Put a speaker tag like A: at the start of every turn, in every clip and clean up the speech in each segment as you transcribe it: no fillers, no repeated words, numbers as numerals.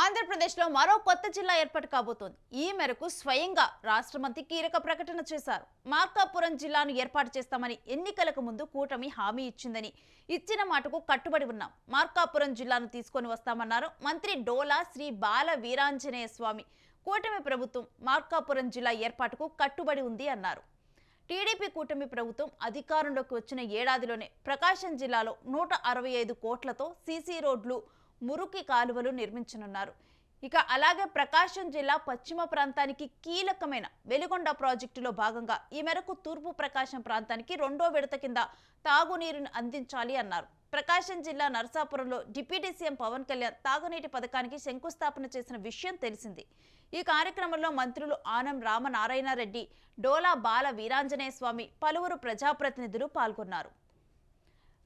A: ఆంధ్రప్రదేశ్లో మరో కొత్త జిల్లా ఏర్పాటు కాబోతోంది. ఈ మేరకు స్వయంగా రాష్ట్ర మంత్రి కీలక ప్రకటన చేశారు. మార్కాపురం జిల్లాను ఏర్పాటు చేస్తామని ఎన్నికలకు ముందు కూటమి హామీ ఇచ్చిందని, ఇచ్చిన మాటకు కట్టుబడి ఉన్నాం. మార్కాపురం జిల్లాను తీసుకొని వస్తామన్నారు మంత్రి డోలా శ్రీ బాల వీరాంజనేయ స్వామి. కూటమి ప్రభుత్వం మార్కాపురం జిల్లా ఏర్పాటుకు కట్టుబడి ఉంది అన్నారు. టీడీపీ కూటమి ప్రభుత్వం అధికారంలోకి వచ్చిన ఏడాదిలోనే ప్రకాశం జిల్లాలో 165 కోట్లతో సీసీ రోడ్లు, మురికి కాలువలు నిర్మించనున్నారు. ఇక అలాగే ప్రకాశం జిల్లా పశ్చిమ ప్రాంతానికి కీలకమైన వెలిగొండ ప్రాజెక్టులో భాగంగా ఈ మేరకు తూర్పు ప్రకాశం ప్రాంతానికి 2వ విడత కింద తాగునీరును అందించాలి అన్నారు. ప్రకాశం జిల్లా నరసాపురంలో డిప్యూటీ సీఎం పవన్ కళ్యాణ్ తాగునీటి పథకానికి శంకుస్థాపన చేసిన విషయం తెలిసింది. ఈ కార్యక్రమంలో మంత్రులు ఆనం రామనారాయణ రెడ్డి, డోలా బాల వీరాంజనేయ స్వామి, పలువురు ప్రజాప్రతినిధులు పాల్గొన్నారు.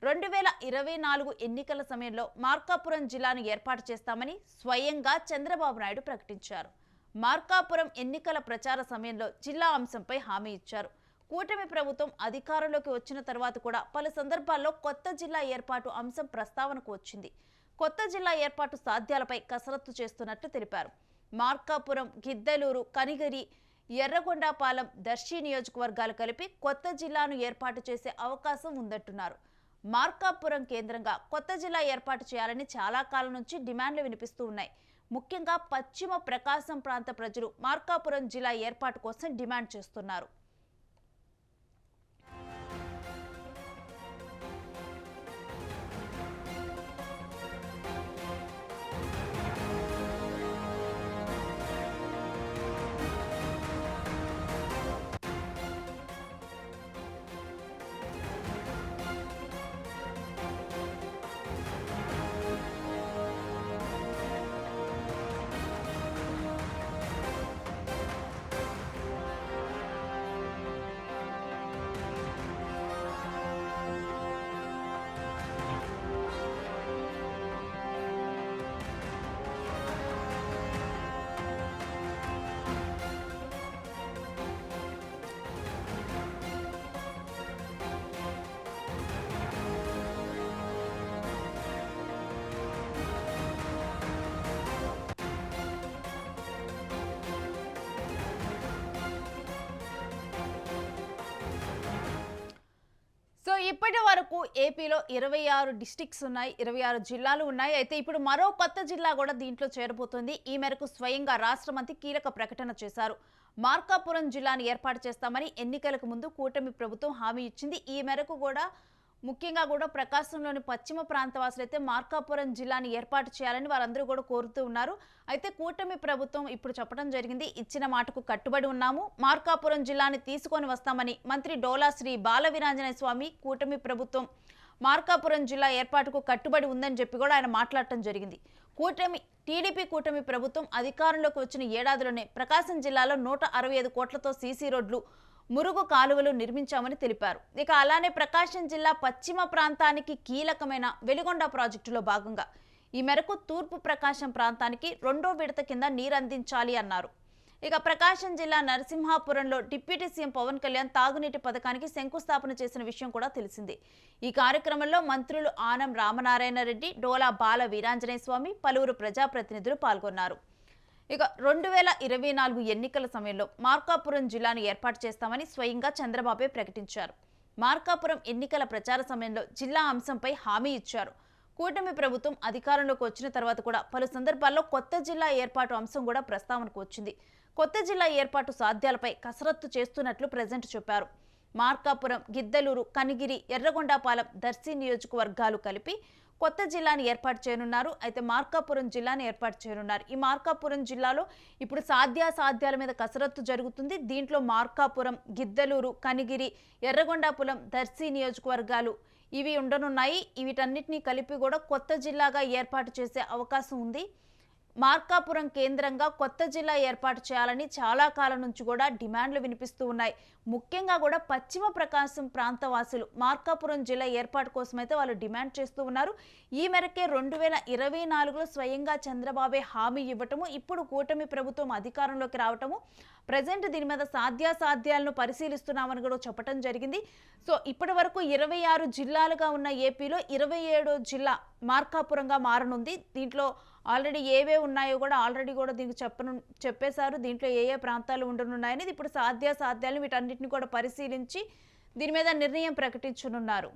A: 2024 ఎన్నికల సమయంలో మార్కాపురం జిల్లాను ఏర్పాటు చేస్తామని స్వయంగా చంద్రబాబు నాయుడు ప్రకటించారు. మార్కాపురం ఎన్నికల ప్రచార సమయంలో జిల్లా అంశంపై హామీ ఇచ్చారు. కూటమి ప్రభుత్వం అధికారంలోకి వచ్చిన తర్వాత కూడా పలు సందర్భాల్లో కొత్త జిల్లా ఏర్పాటు అంశం ప్రస్తావనకు వచ్చింది. కొత్త జిల్లా ఏర్పాటు సాధ్యాలపై కసరత్తు చేస్తున్నట్లు తెలిపారు. మార్కాపురం, గిద్దలూరు, కనిగిరి, ఎర్రగొండపాలెం, దర్శి నియోజకవర్గాలు కలిపి కొత్త జిల్లాను ఏర్పాటు చేసే అవకాశం ఉందంటున్నారు. మార్కాపురం కేంద్రంగా కొత్త జిల్లా ఏర్పాటు చేయాలని చాలా కాలం నుంచి డిమాండ్లు వినిపిస్తూ ఉన్నాయి. ముఖ్యంగా పశ్చిమ ప్రకాశం ప్రాంత ప్రజలు మార్కాపురం జిల్లా ఏర్పాటు కోసం డిమాండ్ చేస్తున్నారు. సో ఇప్పటి వరకు ఏపీలో 26 డిస్ట్రిక్ట్స్ ఉన్నాయి, 26 జిల్లాలు ఉన్నాయి. అయితే ఇప్పుడు మరో కొత్త జిల్లా కూడా దీంట్లో చేరబోతోంది. ఈ మేరకు స్వయంగా రాష్ట్ర మంత్రి కీలక ప్రకటన చేశారు. మార్కాపురం జిల్లాను ఏర్పాటు చేస్తామని ఎన్నికలకు ముందు కూటమి ప్రభుత్వం హామీ ఇచ్చింది. ఈ మేరకు కూడా ముఖ్యంగా కూడా ప్రకాశంలోని పశ్చిమ ప్రాంత వాసులైతే మార్కాపురం జిల్లాని ఏర్పాటు చేయాలని వారందరూ కూడా కోరుతూ ఉన్నారు. అయితే కూటమి ప్రభుత్వం ఇప్పుడు చెప్పడం జరిగింది, ఇచ్చిన మాటకు కట్టుబడి ఉన్నాము, మార్కాపురం జిల్లాని తీసుకొని వస్తామని మంత్రి డోలా శ్రీ బాల వీరాంజనేయ స్వామి. కూటమి ప్రభుత్వం మార్కాపురం జిల్లా ఏర్పాటుకు కట్టుబడి ఉందని చెప్పి కూడా ఆయన మాట్లాడటం జరిగింది. టీడీపీ కూటమి ప్రభుత్వం అధికారంలోకి వచ్చిన ఏడాదిలోనే ప్రకాశం జిల్లాలో 165 కోట్లతో సీసీ రోడ్లు, మురుగు కాలువలు నిర్మించామని తెలిపారు. ఇక అలానే ప్రకాశం జిల్లా పశ్చిమ ప్రాంతానికి కీలకమైన వెలిగొండ ప్రాజెక్టులో భాగంగా ఈ మేరకు తూర్పు ప్రకాశం ప్రాంతానికి 2వ విడత కింద నీరు అందించాలి అన్నారు. ఇక ప్రకాశం జిల్లా నరసింహాపురంలో డిప్యూటీ సీఎం పవన్ కళ్యాణ్ తాగునీటి పథకానికి శంకుస్థాపన చేసిన విషయం కూడా తెలిసిందే. ఈ కార్యక్రమంలో మంత్రులు ఆనం రామనారాయణ రెడ్డి, డోలా బాల వీరాంజనేయ స్వామి, పలువురు ప్రజాప్రతినిధులు పాల్గొన్నారు. ఇక 2024 ఎన్నికల సమయంలో మార్కాపురం జిల్లాను ఏర్పాటు చేస్తామని స్వయంగా చంద్రబాబే ప్రకటించారు. మార్కాపురం ఎన్నికల ప్రచార సమయంలో జిల్లా అంశంపై హామీ ఇచ్చారు. కూటమి ప్రభుత్వం అధికారంలోకి వచ్చిన తర్వాత కూడా పలు సందర్భాల్లో కొత్త జిల్లా ఏర్పాటు అంశం కూడా ప్రస్తావనకు వచ్చింది. కొత్త జిల్లా ఏర్పాటు సాధ్యాలపై కసరత్తు చేస్తున్నట్లు ప్రెజెంట్ చెప్పారు. మార్కాపురం, గిద్దలూరు, కనిగిరి, ఎర్రగొండపాలెం, దర్శి నియోజకవర్గాలు కలిపి కొత్త జిల్లాని ఏర్పాటు చేయనున్నారు. అయితే మార్కాపురం జిల్లాని ఏర్పాటు చేయనున్నారు. ఈ మార్కాపురం జిల్లాలో ఇప్పుడు సాధ్యాసాధ్యాల మీద కసరత్తు జరుగుతుంది. దీంట్లో మార్కాపురం, గిద్దలూరు, కనిగిరి, ఎర్రగొండపాలెం, దర్శి నియోజకవర్గాలు ఇవి ఉండనున్నాయి. వీటన్నిటినీ కలిపి కూడా కొత్త జిల్లాగా ఏర్పాటు చేసే అవకాశం ఉంది. మార్కాపురం కేంద్రంగా కొత్త జిల్లా ఏర్పాటు చేయాలని చాలా కాలం నుంచి కూడా డిమాండ్లు వినిపిస్తూ ఉన్నాయి. ముఖ్యంగా కూడా పశ్చిమ ప్రకాశం ప్రాంత వాసులు మార్కాపురం జిల్లా ఏర్పాటు కోసమైతే వాళ్ళు డిమాండ్ చేస్తూ ఉన్నారు. ఈ మేరకే 2024లో స్వయంగా చంద్రబాబే హామీ ఇవ్వటము, ఇప్పుడు కూటమి ప్రభుత్వం అధికారంలోకి రావటము, ప్రజెంట్ దీని మీద సాధ్యాసాధ్యాలను పరిశీలిస్తున్నామని కూడా చెప్పడం జరిగింది. సో ఇప్పటి వరకు 26 జిల్లాలుగా ఉన్న ఏపీలో 27వ జిల్లా మార్కాపురంగా మారనుంది. దీంట్లో ఆల్రెడీ ఏవే ఉన్నాయో కూడా ఆల్రెడీ కూడా దీనికి చెప్పేశారు. దీంట్లో ఏ ఏ ప్రాంతాలు ఉండనున్నాయనేది ఇప్పుడు సాధ్యాసాధ్యాలను వీటన్నిటిని కూడా పరిశీలించి దీని మీద నిర్ణయం ప్రకటించనున్నారు.